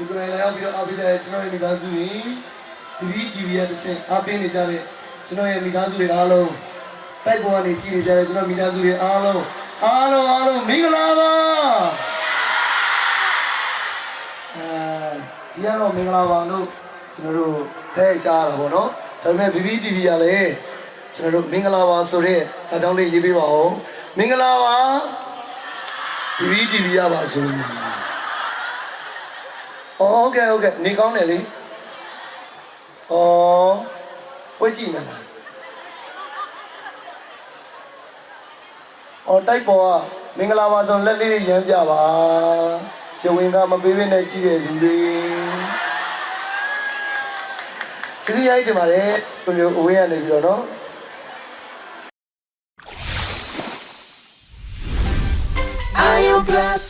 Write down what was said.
ဒီကိုယ်တိုင်လာပြီးတော့အားပေးကြတဲ့ကျွန်တော်ရဲ့မိသားစုတွေဒီ TV ရဲ့တစ်ဆင့်အားပေးနေကြတဲ့ကျွန်တော်ရဲ့မိသားစုတွေအားလုံးတိုက်ပေါ်ကနေကြည့်နေကြတဲ့ကျွန်တော်မိသားစုတွေအားလုံးမင်္ဂလာပါဒီကတော့မင်္ဂလာပါလို့ကျွန်တော်တို့တဲ့ကြားတာပေါ့နော်ဒါပေမဲ့ BBTV ကလည်းကျွန်တော်တို့မင်္ဂလာပါဆိုတဲ့စာကြောင်းလေးရေးပေးပါဦးမင်္ဂလာပါ BBTV ရပါဆိုဟုတ်ကဲ့နေကောင်းတယ်လေပွဲကြည့်မယ်လားတိုက်ပေါ်ကမင်္ဂလာပါဆိုလက်လေးရမ်းပြပါရဝင်ကမပေးဘဲနဲ့ကြည့်တဲ့လူတွေကျေးဇူးများကြီးတင်ပါတယ်ကိုမျိုးအဝေးရနေပြီးတော့နော်I am blessed